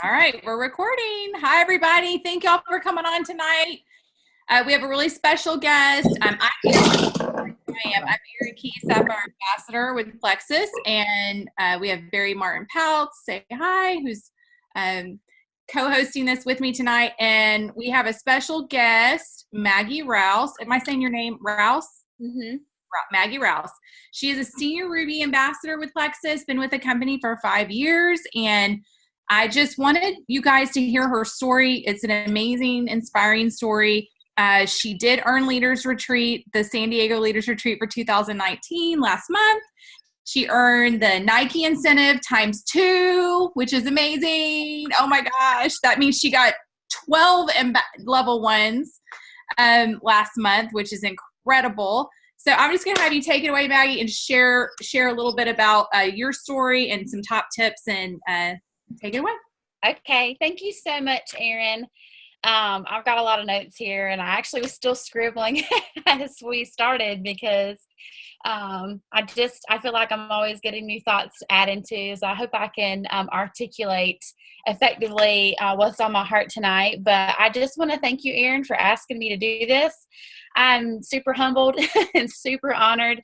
All right, we're recording. Hi, everybody. Thank y'all for coming on tonight. We have a really special guest. I'm Erin Keesap, our ambassador with Plexus, and we have Barry Martin Peltz, say hi, who's co-hosting this with me tonight. And we have a special guest, Maggie Rouse. Am I saying your name, Rouse? Mm-hmm. Maggie Rouse. She is a senior Ruby ambassador with Plexus, been with the company for 5 years, and I just wanted you guys to hear her story. It's an amazing, inspiring story. She did earn Leaders Retreat, the San Diego Leaders Retreat for 2019 last month. She earned the Nike incentive ×2, which is amazing. Oh my gosh. That means she got 12 level ones last month, which is incredible. So I'm just going to have you take it away, Maggie, and share a little bit about your story and some top tips, and take it away. Okay. Thank you so much, Erin. I've got a lot of notes here, and I actually was still scribbling as we started because I feel like I'm always getting new thoughts to add into. So I hope I can articulate effectively what's on my heart tonight. But I just want to thank you, Erin, for asking me to do this. I'm super humbled and super honored,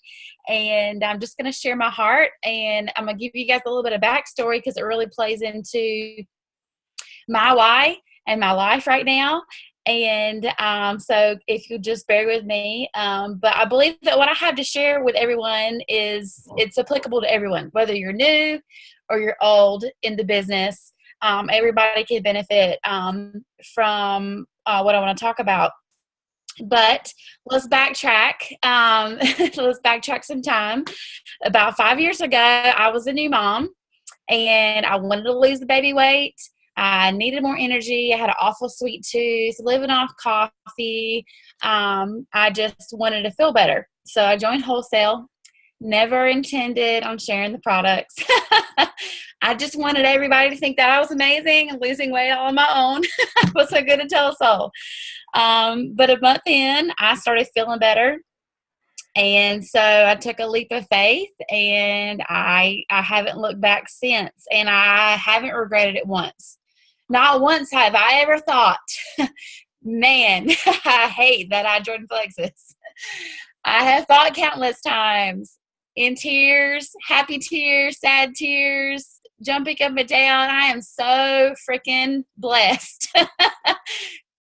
and I'm just going to share my heart, and I'm going to give you guys a little bit of backstory because it really plays into my why and my life right now. And so if you just bear with me, but I believe that what I have to share with everyone it's applicable to everyone, whether you're new or you're old in the business. Everybody can benefit from what I want to talk about. But let's backtrack. Let's backtrack some time. About 5 years ago, I was a new mom, and I wanted to lose the baby weight. I needed more energy. I had an awful sweet tooth, living off coffee. I just wanted to feel better. So I joined wholesale. Never intended on sharing the products. I just wanted everybody to think that I was amazing and losing weight all on my own. I was so good to tell a soul. But a month in, I started feeling better. And so I took a leap of faith, and I haven't looked back since. And I haven't regretted it once. Not once have I ever thought, man, I hate that I joined Plexus. I have thought countless times, in tears, happy tears, sad tears, jumping up and down. I am so freaking blessed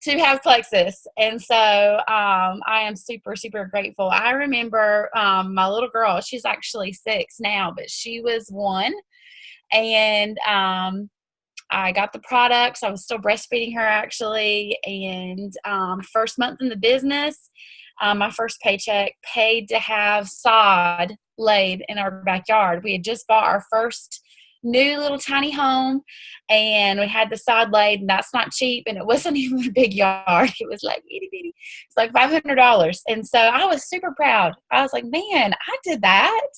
to have Plexus. And so I am super, super grateful. I remember my little girl, she's actually 6 now, but she was 1. And I got the products. I was still breastfeeding her, actually. And first month in the business, my first paycheck paid to have sod laid in our backyard. We had just bought our first new little tiny home, and we had the sod laid, and that's not cheap, and it wasn't even a big yard. It was like itty bitty. It's like $500. And so I was super proud. I was like, man, I did that.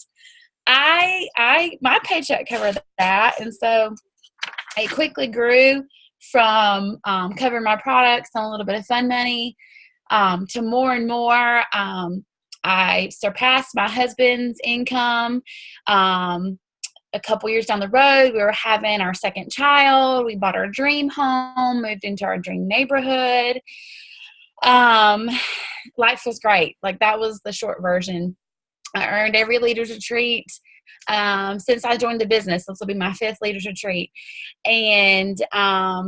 My paycheck covered that. And so it quickly grew from covering my products and a little bit of fun money to more and more. I surpassed my husband's income. A couple years down the road, we were having our second child. We bought our dream home, moved into our dream neighborhood. Life was great. Like, that was the short version. I earned every Leaders Retreat since I joined the business. This will be my 5th Leaders Retreat. And I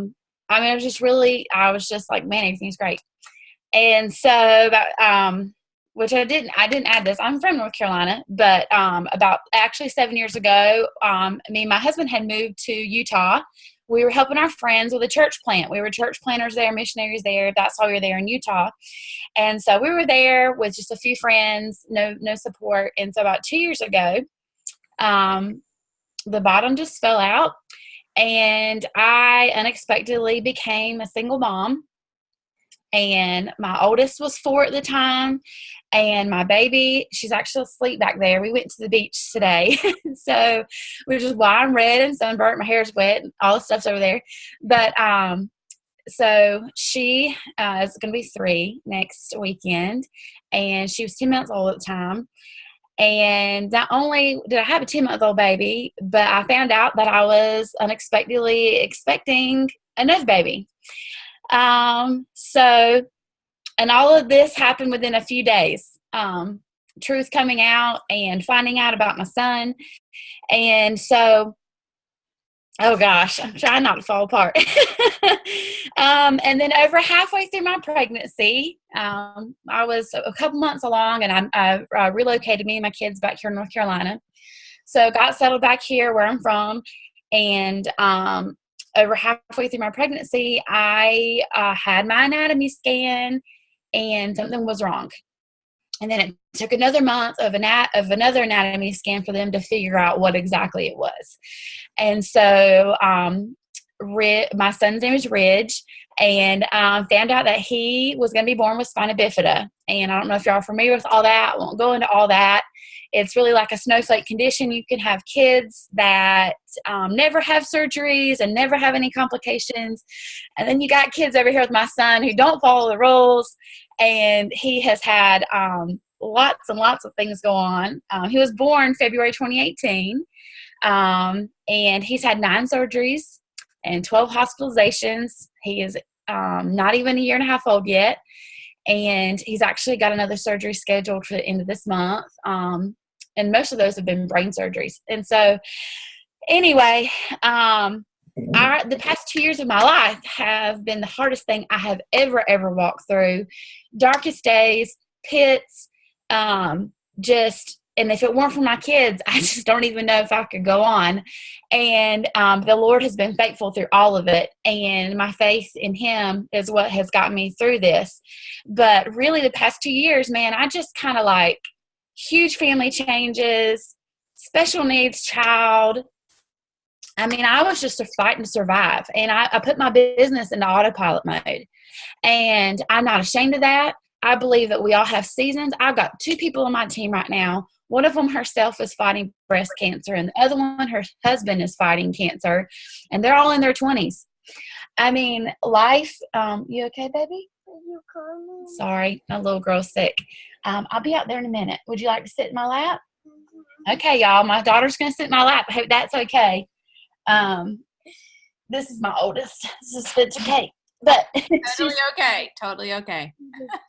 was just like, man, everything's great. And so which I didn't add this. I'm from North Carolina, but about actually 7 years ago, me and my husband had moved to Utah. We were helping our friends with a church plant. We were church planters there, missionaries there. That's why we were there in Utah. And so we were there with just a few friends, no support. And so about 2 years ago, the bottom just fell out, and I unexpectedly became a single mom. And my oldest was 4 at the time. And my baby, she's actually asleep back there. We went to the beach today. So we were just, I'm red and sunburnt. My hair's wet. And all the stuff's over there. But so she is going to be 3 next weekend. And she was 10 months old at the time. And not only did I have a 10-month-old baby, but I found out that I was unexpectedly expecting another baby. So, and all of this happened within a few days. Truth coming out and finding out about my son. And so, oh gosh, I'm trying not to fall apart. And then over halfway through my pregnancy, I was a couple months along, and I relocated me and my kids back here in North Carolina. So got settled back here where I'm from. And over halfway through my pregnancy, I had my anatomy scan, and something was wrong. And then it took another month of another anatomy scan for them to figure out what exactly it was. And so my son's name is Ridge, and found out that he was going to be born with spina bifida. And I don't know if y'all are familiar with all that. I won't go into all that. It's really like a snowflake condition. You can have kids that never have surgeries and never have any complications. And then you got kids over here with my son who don't follow the rules. And he has had lots and lots of things go on. He was born February 2018. And he's had 9 surgeries and 12 hospitalizations. He is not even a year and a half old yet. And he's actually got another surgery scheduled for the end of this month. And most of those have been brain surgeries. And so anyway, the past 2 years of my life have been the hardest thing I have ever walked through. Darkest days, pits, and if it weren't for my kids, I just don't even know if I could go on. And the Lord has been faithful through all of it. And my faith in him is what has got me through this. But really the past 2 years, man, I just kind of like huge family changes, special needs child. I mean, I was just fighting to survive. And I put my business into autopilot mode. And I'm not ashamed of that. I believe that we all have seasons. I've got 2 people on my team right now. One of them herself is fighting breast cancer, and the other one, her husband, is fighting cancer, and they're all in their 20s. I mean, life, you okay, baby? Sorry, my little girl's sick. I'll be out there in a minute. Would you like to sit in my lap? Okay, y'all, my daughter's going to sit in my lap. I hope that's okay. This is my oldest. This is Spencer Kate. But totally okay.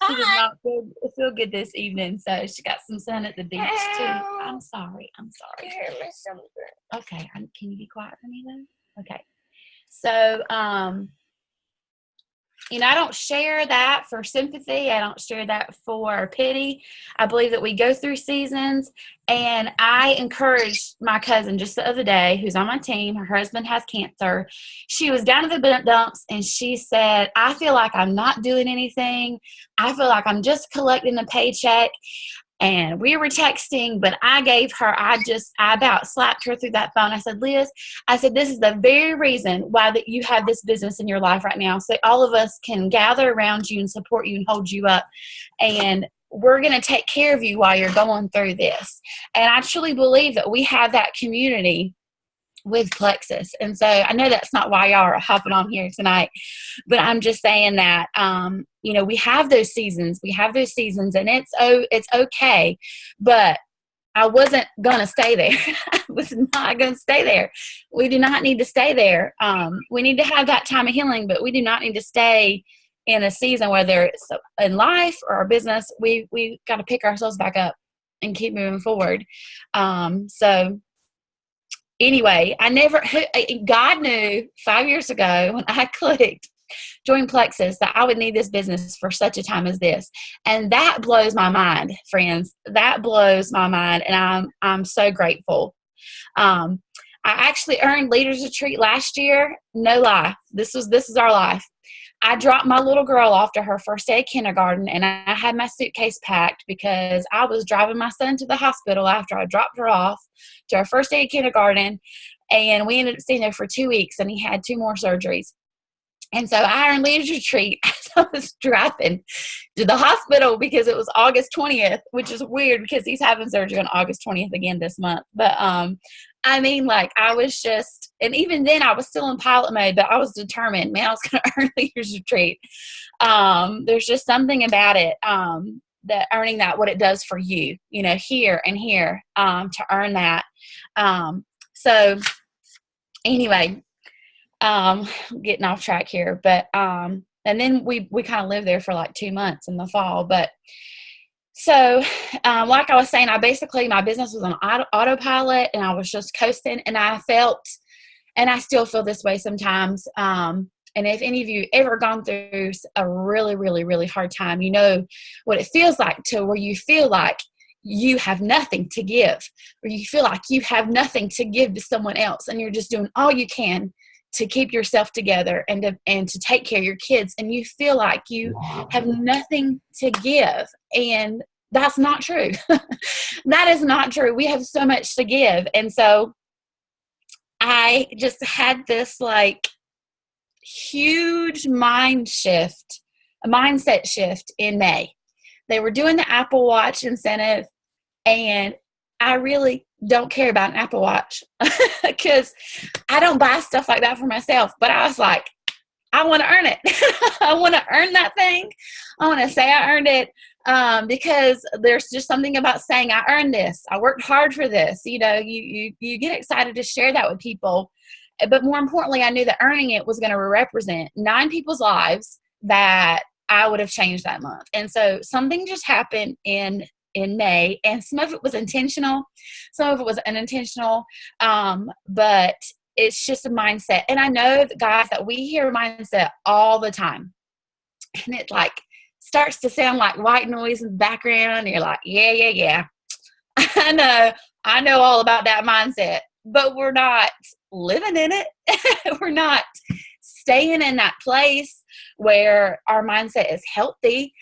She does not feel good this evening, so she got some sun at the beach too. I'm sorry. Okay, can you be quiet for me though? Okay. So, I don't share that for sympathy. I don't share that for pity. I believe that we go through seasons, and I encouraged my cousin just the other day, who's on my team. Her husband has cancer. She was down in the dumps, and she said, I feel like I'm not doing anything. I feel like I'm just collecting a paycheck. And we were texting, but I about slapped her through that phone. I said, Liz, this is the very reason why that you have this business in your life right now. So all of us can gather around you and support you and hold you up. And we're going to take care of you while you're going through this. And I truly believe that we have that community with Plexus. And so I know that's not why y'all are hopping on here tonight, but I'm just saying that, we have those seasons. And it's okay. But I wasn't going to stay there. I was not going to stay there. We do not need to stay there. We need to have that time of healing, but we do not need to stay in a season, whether it's in life or our business. We got to pick ourselves back up and keep moving forward. Anyway, God knew 5 years ago when I clicked join Plexus that I would need this business for such a time as this. And that blows my mind, friends. That blows my mind. And I'm so grateful. I actually earned Leaders Retreat last year. No lie. This is our life. I dropped my little girl off to her first day of kindergarten, and I had my suitcase packed because I was driving my son to the hospital after I dropped her off to her first day of kindergarten, and we ended up staying there for 2 weeks, and he had 2 more surgeries. And so I earned Leaders Retreat as I was driving to the hospital because it was August 20th, which is weird because he's having surgery on August 20th again this month. But I was just, and even then I was still in pilot mode, but I was determined, man, I was going to earn Leaders Retreat. There's just something about it. the earning that, what it does for you, here and here, to earn that. So anyway, getting off track here, but, and then we kind of lived there for like 2 months in the fall. But so, like I was saying, my business was on autopilot, and I was just coasting, and I felt, and I still feel this way sometimes. And if any of you ever gone through a really, really, really hard time, you know what it feels like, to where you feel like you have nothing to give, or you feel like you have nothing to give to someone else, and you're just doing all you can to keep yourself together and to take care of your kids, and you feel like you have nothing to give. And that's not true. That is not true. We have so much to give. And so I just had this like huge mindset shift in May. They were doing the Apple Watch incentive, and I really don't care about an Apple Watch because I don't buy stuff like that for myself. But I was like, I want to earn it. I want to earn that thing. I want to say I earned it, because there's just something about saying I earned this. I worked hard for this. You get excited to share that with people. But more importantly, I knew that earning it was going to represent 9 people's lives that I would have changed that month. And so something just happened in May, and some of it was intentional, some of it was unintentional, but it's just a mindset. And I know, guys, that we hear mindset all the time, and it like starts to sound like white noise in the background, and you're like, yeah, I know all about that mindset, but we're not living in it. We're not staying in that place where our mindset is healthy.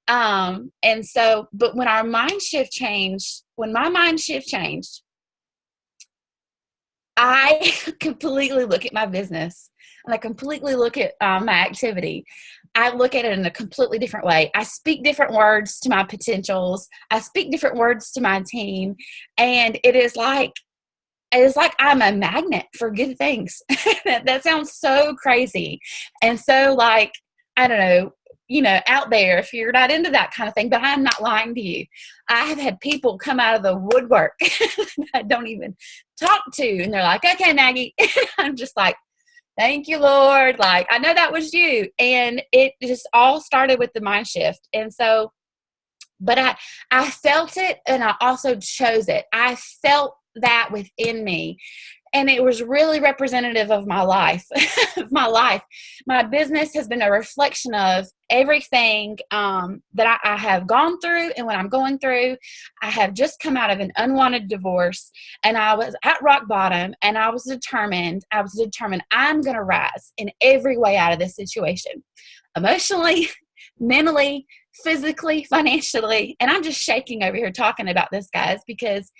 And so, but when my mind shift changed, I completely look at my business, and I completely look at my activity. I look at it in a completely different way. I speak different words to my potentials. I speak different words to my team. And it is like I'm a magnet for good things. That sounds so crazy. And so, like, I don't know, out there, if you're not into that kind of thing, but I'm not lying to you. I have had people come out of the woodwork that I don't even talk to, and they're like, okay, Maggie. I'm just like, thank you, Lord. Like, I know that was you. And it just all started with the mind shift. And so, but I felt it, and I also chose it. I felt that within me. And it was really representative of my life. My business has been a reflection of everything that I have gone through. And when I'm going through, I have just come out of an unwanted divorce, and I was at rock bottom, and I was determined I'm going to rise in every way out of this situation, emotionally, mentally, physically, financially. And I'm just shaking over here talking about this, guys, because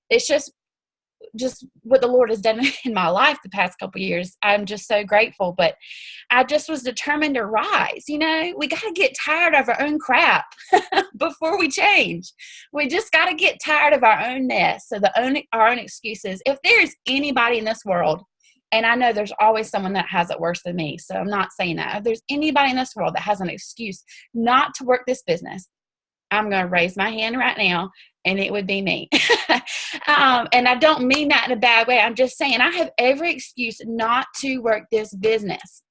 it's just what the Lord has done in my life the past couple of years. I'm just so grateful. But I just was determined to rise. We got to get tired of our own crap before we change. We just got to get tired of our own mess, our own excuses. If there's anybody in this world, and I know there's always someone that has it worse than me, so I'm not saying that. If there's anybody in this world that has an excuse not to work this business, I'm going to raise my hand right now, and it would be me. And I don't mean that in a bad way. I'm just saying I have every excuse not to work this business.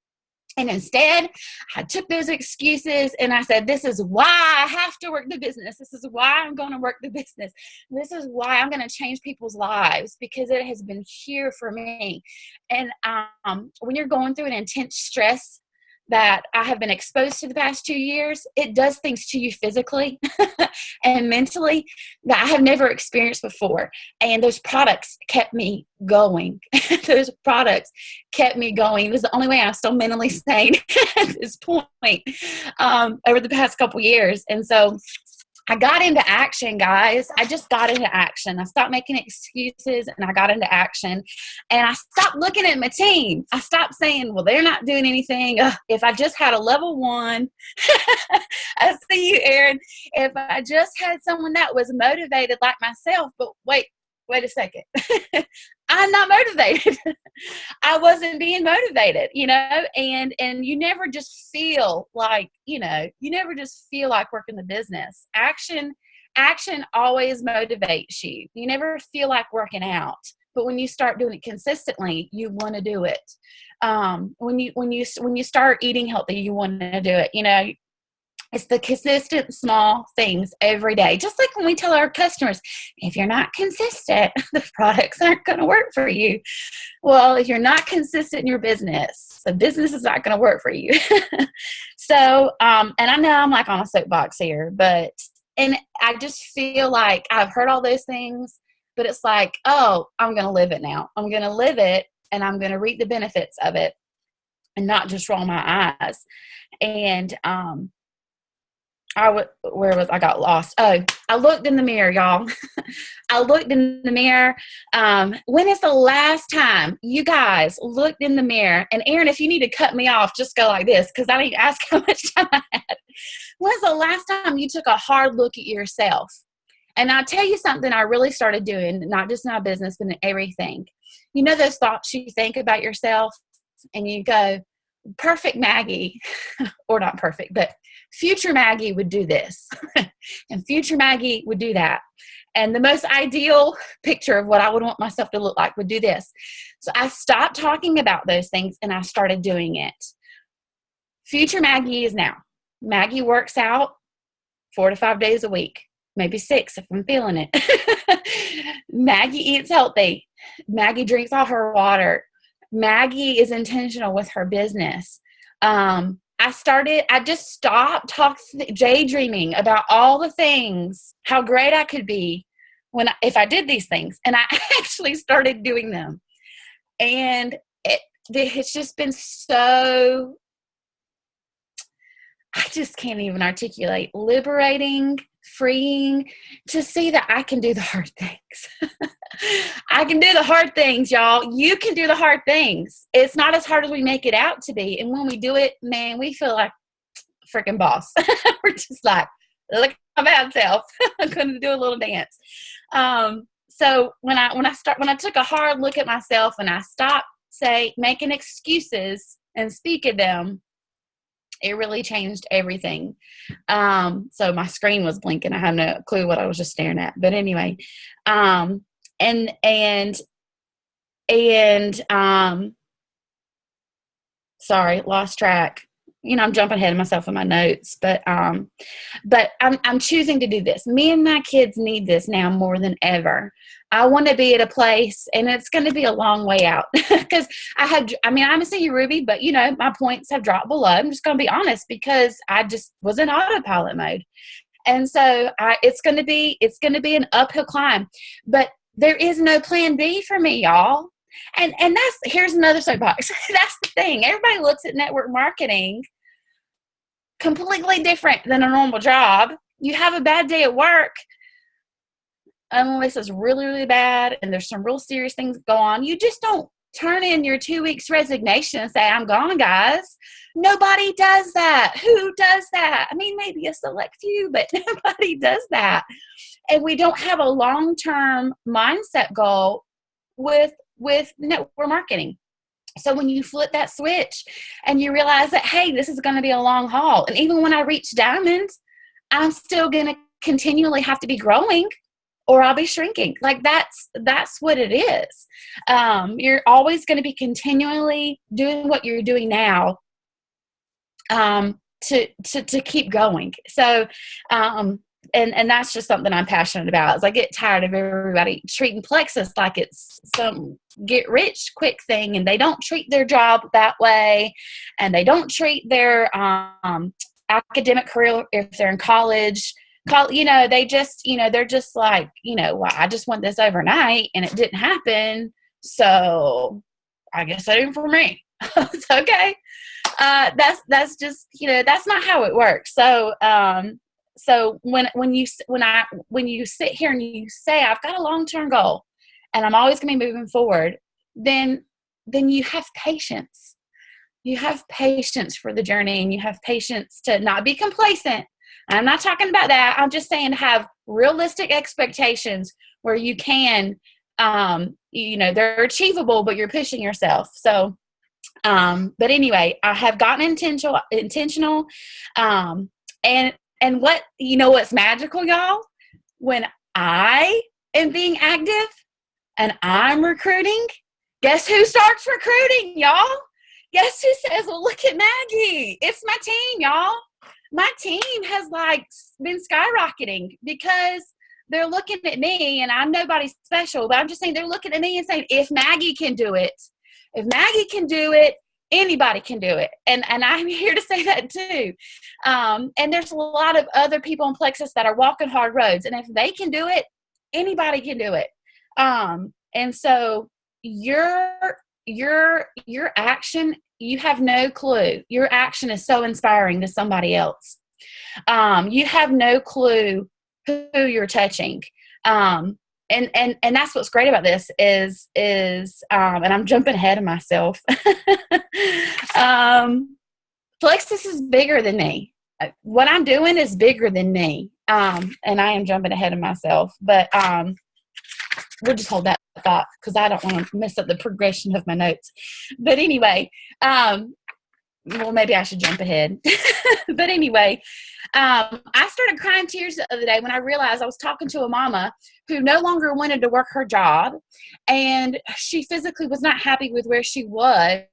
And instead, I took those excuses and I said, this is why I have to work the business. This is why I'm going to work the business. This is why I'm going to change people's lives, because it has been here for me. And when you're going through an intense stress that I have been exposed to the past 2 years, it does things to you physically and mentally that I have never experienced before. And those products kept me going. Those products kept me going. It was the only way I'm still mentally sane at this point over the past couple years. And so I got into action, guys. I just got into action. I stopped making excuses, and I got into action. And I stopped looking at my team. I stopped saying, well, they're not doing anything. If I just had a level 1, I see you, Erin. If I just had someone that was motivated like myself, but wait a second. I'm not motivated. I wasn't being motivated, and you never just feel like, you never just feel like working the business. Action always motivates you. You never feel like working out, but when you start doing it consistently, you want to do it. When you start eating healthy, you want to do it. It's the consistent small things every day. Just like when we tell our customers, if you're not consistent, the products aren't going to work for you. Well, if you're not consistent in your business, the business is not going to work for you. So, and I know I'm like on a soapbox here, and I just feel like I've heard all those things, but it's like, oh, I'm going to live it now. I'm going to live it, and I'm going to reap the benefits of it and not just roll my eyes. And, I got lost. Oh, I looked in the mirror, y'all. I looked in the mirror. When is the last time you guys looked in the mirror? And Aaron, if you need to cut me off, just go like this, because I didn't ask how much time I had. When's the last time you took a hard look at yourself? And I'll tell you something I really started doing, not just in my business, but in everything. Those thoughts you think about yourself and you go, perfect Maggie, or not perfect, but future Maggie would do this and future Maggie would do that. And the most ideal picture of what I would want myself to look like would do this. So I stopped talking about those things and I started doing it. Future Maggie is now. Maggie works out 4 to 5 days a week, maybe 6 if I'm feeling it. Maggie eats healthy. Maggie drinks all her water. Maggie is intentional with her business. I just stopped daydreaming about all the things, how great I could be if I did these things. And I actually started doing them. And it's just been so, I just can't even articulate, liberating, freeing to see that I can do the hard things. I can do the hard things, y'all. You can do the hard things. It's not as hard as we make it out to be. And when we do it, man, we feel like freaking boss. We're just like, look at my bad self. I'm going to do a little dance. So when I took a hard look at myself and I stopped making excuses and speaking them, it really changed everything. So my screen was blinking. I have no clue what I was just staring at. But anyway, sorry, lost track. I'm jumping ahead of myself in my notes, but I'm choosing to do this. Me and my kids need this now more than ever. I want to be at a place, and it's going to be a long way out because I'm a senior Ruby, but my points have dropped below. I'm just going to be honest because I just was in autopilot mode. And so it's going to be an uphill climb, but there is no plan B for me, y'all. And here's another soapbox. That's the thing. Everybody looks at network marketing completely different than a normal job. You have a bad day at work, unless it's really, really bad and there's some real serious things go on. You just don't turn in your 2 weeks resignation and say, I'm gone, guys. Nobody does that. Who does that? I mean, maybe a select few, but nobody does that. And we don't have a long-term mindset goal with network marketing. So when you flip that switch and you realize that, hey, this is going to be a long haul. And even when I reach diamond, I'm still going to continually have to be growing or I'll be shrinking. Like that's what it is. You're always going to be continually doing what you're doing now to keep going. So, and that's just something I'm passionate about. Is I get tired of everybody treating Plexus like it's some get rich quick thing, and they don't treat their job that way, and they don't treat their academic career if they're in college. They just, they're just like, well, I just want this overnight, and it didn't happen, so I guess that ain't for me. It's okay. That's just, that's not how it works. So, so when you sit here and you say, I've got a long-term goal and I'm always going to be moving forward, then you have patience. You have patience for the journey, and you have patience to not be complacent. I'm not talking about that. I'm just saying have realistic expectations where you can they're achievable, but you're pushing yourself. So, but anyway, I have gotten intentional. And what's magical, y'all? When I am being active and I'm recruiting, guess who starts recruiting, y'all? Guess who says, well, look at Maggie. It's my team, y'all. My team has been skyrocketing because they're looking at me, and I'm nobody special, but I'm just saying they're looking at me and saying, if Maggie can do it, anybody can do it. And I'm here to say that too. And there's a lot of other people in Plexus that are walking hard roads. And if they can do it, anybody can do it. And so your action, you have no clue. Your action is so inspiring to somebody else. You have no clue who you're touching. And that's what's great about this is and I'm jumping ahead of myself. Plexus is bigger than me. What I'm doing is bigger than me. And I am jumping ahead of myself, but we'll just hold that thought because I don't want to mess up the progression of my notes. But anyway, well, maybe I should jump ahead. But anyway, I started crying tears the other day when I realized I was talking to a mama who no longer wanted to work her job, and she physically was not happy with where she was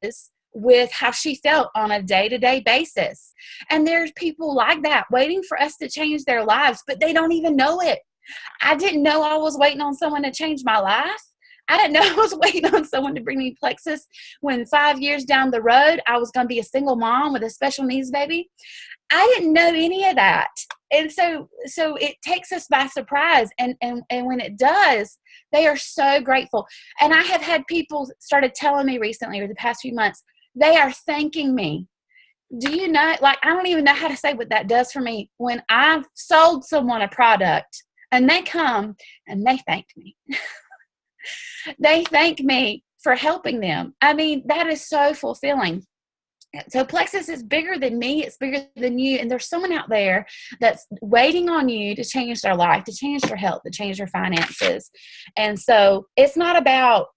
with how she felt on a day-to-day basis. And there's people like that waiting for us to change their lives, but they don't even know it. I didn't know I was waiting on someone to change my life. I didn't know I was waiting on someone to bring me Plexus when 5 years down the road, I was going to be a single mom with a special needs baby. I didn't know any of that. And so it takes us by surprise. And when it does, they are so grateful. And I have had people started telling me recently, or the past few months, they are thanking me. Do you know, I don't even know how to say what that does for me when I've sold someone a product and they come and they thank me. They thank me for helping them. I mean, that is so fulfilling. So Plexus is bigger than me. It's bigger than you. And there's someone out there that's waiting on you to change their life, to change their health, to change their finances. And so it's not about,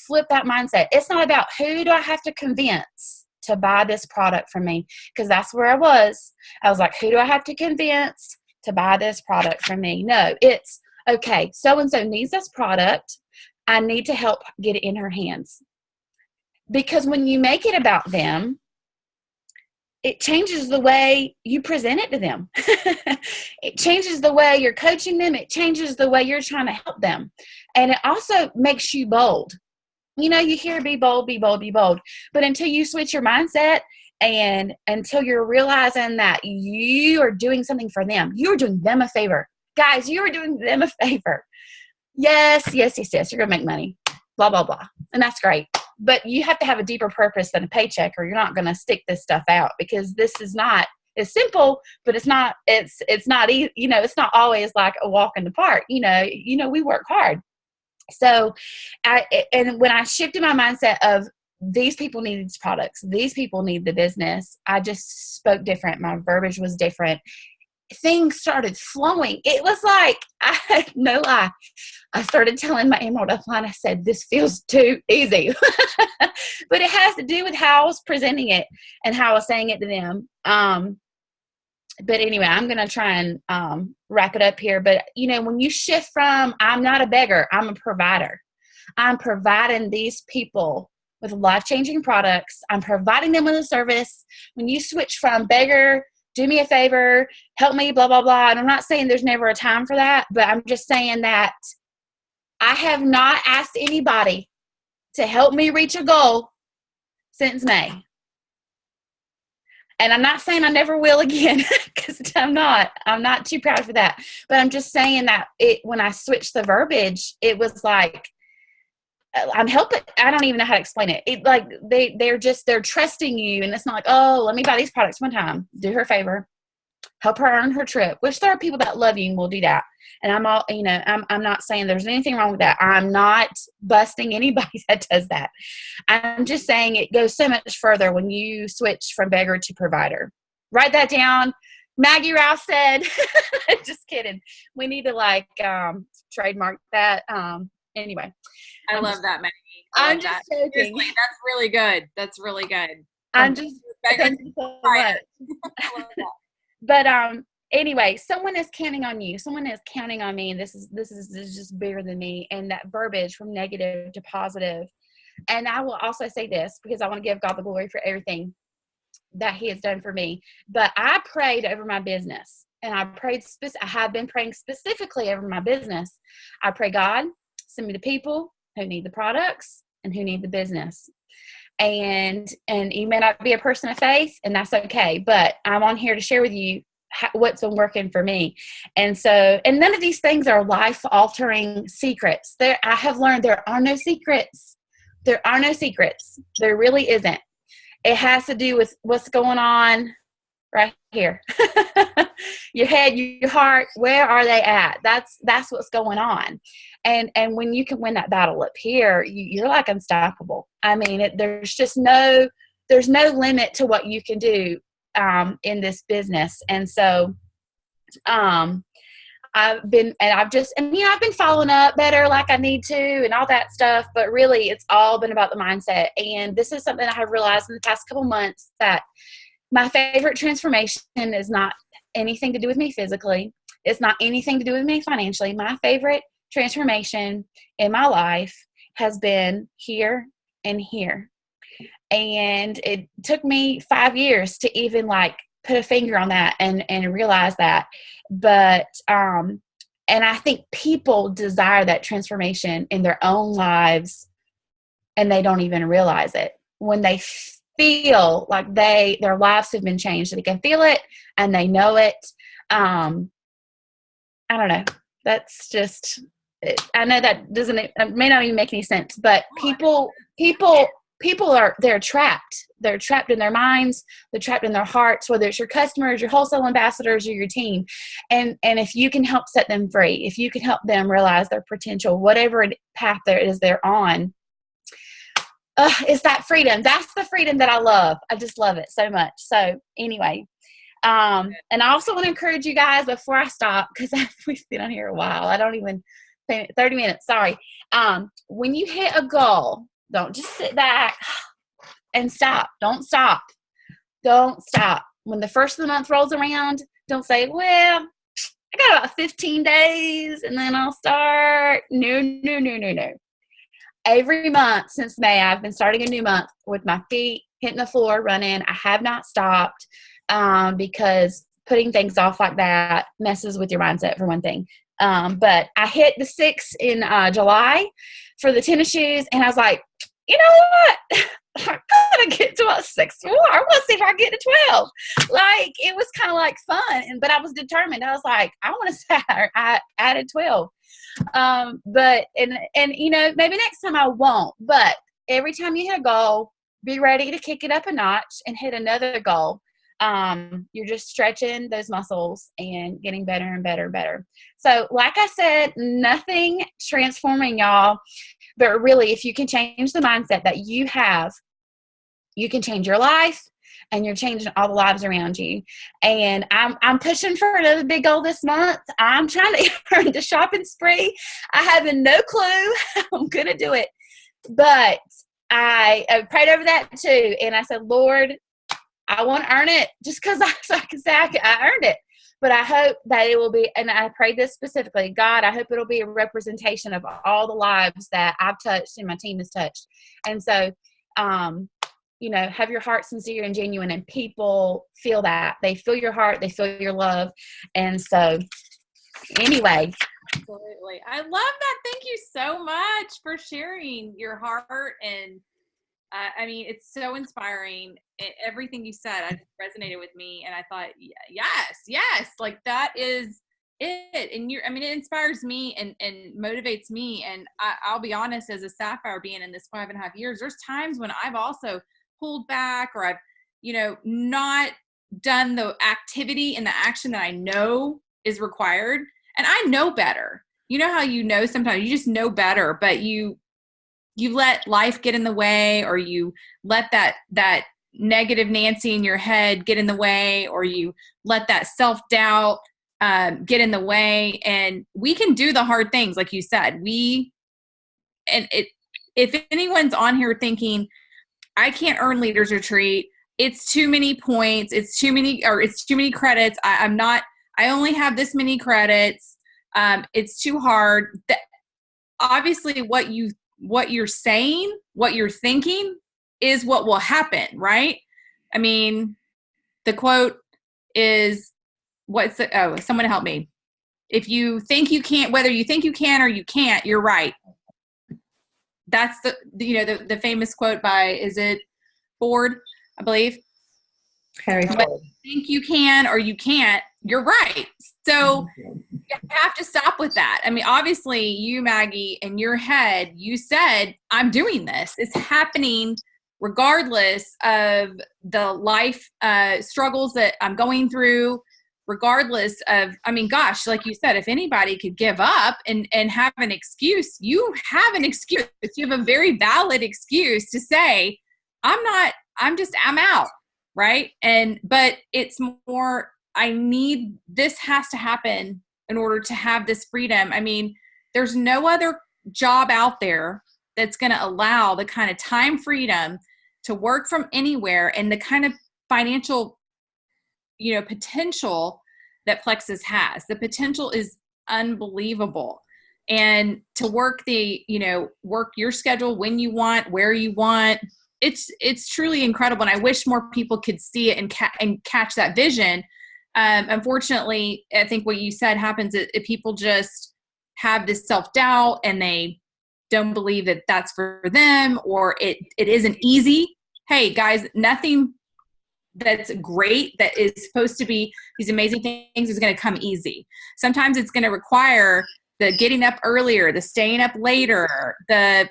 flip that mindset. It's not about who do I have to convince to buy this product from me? Because that's where I was. I was like, who do I have to convince to buy this product from me? No, it's, okay, so-and-so needs this product. I need to help get it in her hands. Because when you make it about them, it changes the way you present it to them. It changes the way you're coaching them. It changes the way you're trying to help them. And it also makes you bold. You hear be bold, be bold, be bold. But until you switch your mindset and until you're realizing that you are doing something for them, you're doing them a favor. Guys, you are doing them a favor. Yes, you're going to make money, blah, blah, blah. And that's great. But you have to have a deeper purpose than a paycheck, or you're not going to stick this stuff out, because this is not, it's simple, but it's not easy. It's not always like a walk in the park. We work hard. So and when I shifted my mindset of these people need these products, these people need the business, I just spoke different. My verbiage was different. Things started flowing. It was like, no lie, I started telling my Emerald upline, I said, this feels too easy. But it has to do with how I was presenting it and how I was saying it to them. But anyway, I'm going to try and wrap it up here. But, when you shift from, I'm not a beggar, I'm a provider. I'm providing these people with life-changing products. I'm providing them with a service. When you switch from beggar, do me a favor, help me, blah, blah, blah. And I'm not saying there's never a time for that, but I'm just saying that I have not asked anybody to help me reach a goal since May. And I'm not saying I never will again, because I'm not too proud for that. But I'm just saying that when I switched the verbiage, it was like, I'm helping. I don't even know how to explain it. They're trusting you. And it's not like, oh, let me buy these products one time. Do her a favor. Help her earn her trip, which there are people that love you and will do that. And I'm not saying there's anything wrong with that. I'm not busting anybody that does that. I'm just saying it goes so much further when you switch from beggar to provider. Write that down. Maggie Rouse said, just kidding. We need to trademark that. Anyway, I love that, Maggie. I'm just joking. Seriously, that's really good. That's really good. I'm just thank you so much. But anyway, someone is counting on you. Someone is counting on me, and this is just bigger than me. And that verbiage from negative to positive. And I will also say this because I want to give God the glory for everything that He has done for me. But I prayed over my business, and I have been praying specifically over my business. I pray, God, send me the people who need the products and who need the business. And you may not be a person of faith, and that's okay. But I'm on here to share with you what's been working for me. And none of these things are life-altering secrets. I have learned there are no secrets. There are no secrets. There really isn't. It has to do with what's going on right here. Your head, your heart, where are they at? That's what's going on. And when you can win that battle up here, you're like unstoppable. I mean, there's no limit to what you can do in this business. And so I've been following up better like I need to and all that stuff, but really it's all been about the mindset. And this is something I have realized in the past couple months, that my favorite transformation is not anything to do with me physically. It's not anything to do with me financially. My favorite transformation in my life has been here and here. And it took me 5 years to even like put a finger on that and realize that. But, and I think people desire that transformation in their own lives, and they don't even realize it. When they feel like their lives have been changed, they can feel it and they know it. I don't know. That's just, I know that it may not even make any sense, but people they're trapped. They're trapped in their minds. They're trapped in their hearts, whether it's your customers, your wholesale ambassadors, or your team. And if you can help set them free, if you can help them realize their potential, whatever path there is they're on, it's that freedom. That's the freedom that I love. I just love it so much. So anyway, and I also want to encourage you guys before I stop, because we've been on here a while. I don't even 30 minutes. Sorry. When you hit a goal, don't just sit back and stop. Don't stop. Don't stop. When the first of the month rolls around, don't say, well, I got about 15 days and then I'll start. No. Every month since May, I've been starting a new month with my feet hitting the floor, running. I have not stopped because putting things off like that messes with your mindset, for one thing. But I hit the 6 in July for the tennis shoes, and I was like, you know what? I gotta get to about 6 more. I want to see if I get to 12. Like, it was kind of like fun, but I was determined. I was like, I want to start. I added 12. But you know, maybe next time I won't. But every time you hit a goal, be ready to kick it up a notch and hit another goal. You're just stretching those muscles and getting better and better and better. So like I said, nothing transforming, y'all, but really if you can change the mindset that you have, you can change your life, and you're changing all the lives around you. And I'm pushing for another big goal this month. I'm trying to earn the shopping spree. I have no clue how I'm going to do it, but I prayed over that too. And I said, Lord, I want to earn it just because I can say I earned it. But I hope that it will be, and I prayed this specifically, God, I hope it'll be a representation of all the lives that I've touched and my team has touched. And so, you know, have your heart sincere and genuine, and people feel that. They feel your heart, they feel your love. And so, anyway. Absolutely. I love that. Thank you so much for sharing your heart. And I mean, it's so inspiring. Everything you said, I just resonated with me. And I thought, yes, like that is it. And it inspires me and motivates me. And I'll be honest, as a Sapphire being in this 5.5 years, there's times when I've also pulled back, or I've, you know, not done the activity and the action that I know is required. And I know better. You know how you know sometimes you just know better, but you let life get in the way, or you let that negative Nancy in your head get in the way, or you let that self-doubt get in the way. And we can do the hard things. Like you said, we and if anyone's on here thinking, I can't earn Leaders Retreat, it's too many points, it's too many credits, I only have this many credits, it's too hard. Obviously what you're saying, what you're thinking is what will happen, right? I mean, the quote is, someone help me. If you think you can't, whether you think you can or you can't, you're right. That's the famous quote by, is it Ford, I believe? Harry Ford. Whether you think you can or you can't, you're right. So you have to stop with that. I mean, obviously you, Maggie, in your head, you said, I'm doing this. It's happening regardless of the life struggles that I'm going through, regardless of, I mean, gosh, like you said, if anybody could give up and have an excuse, you have an excuse. You have a very valid excuse to say, I'm out. Right. But it's more, this has to happen in order to have this freedom. I mean, there's no other job out there that's going to allow the kind of time freedom to work from anywhere and the kind of financial, potential that Plexus has. The potential is unbelievable. And to work work your schedule when you want, where you want, it's truly incredible. And I wish more people could see it and catch that vision. Unfortunately, I think what you said happens if people just have this self-doubt and they don't believe that that's for them, or it isn't easy. Hey guys, nothing that's great that is supposed to be these amazing things is going to come easy. Sometimes it's going to require the getting up earlier, the staying up later, the,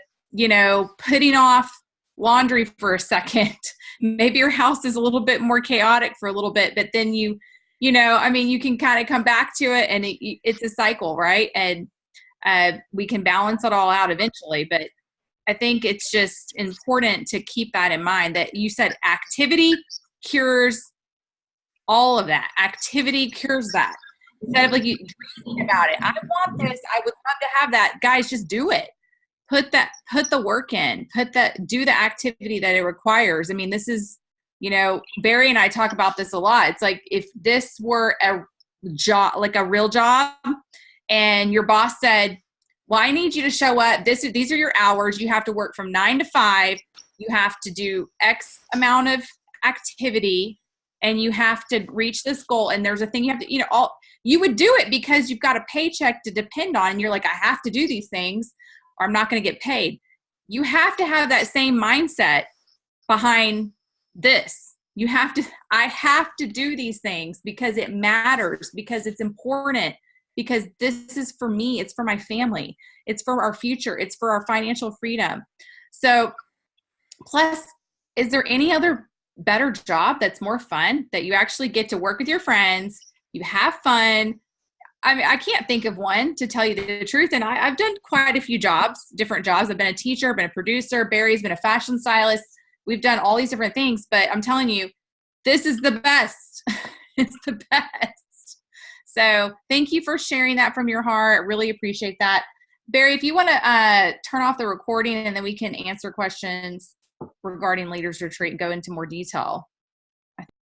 putting off laundry for a second. Maybe your house is a little bit more chaotic for a little bit, but then you can kind of come back to it, and it's a cycle, right? And we can balance it all out eventually. But I think it's just important to keep that in mind, that you said activity cures all of that. Activity cures that. Instead of you dreaming about it, I want this, I would love to have that. Guys, just do it. Put the work in, do the activity that it requires. I mean, this is, Barry and I talk about this a lot. It's like, if this were a job, like a real job, and your boss said, well, I need you to show up. These are your hours. You have to work from 9 to 5. You have to do X amount of activity, and you have to reach this goal. And there's a thing you have to, you would do it because you've got a paycheck to depend on. And you're like, I have to do these things or I'm not going to get paid. You have to have that same mindset behind this. I have to do these things because it matters, because it's important, because this is for me. It's for my family. It's for our future. It's for our financial freedom. So plus, is there any other better job that's more fun, that you actually get to work with your friends, you have fun? I mean, I can't think of one, to tell you the truth. And I've done quite a few different jobs. I've been a teacher, been a producer. Barry's been a fashion stylist. We've done all these different things, but I'm telling you, this is the best. It's the best. So thank you for sharing that from your heart. Really appreciate that. Barry, if you want to turn off the recording, and then we can answer questions regarding Leaders Retreat and go into more detail.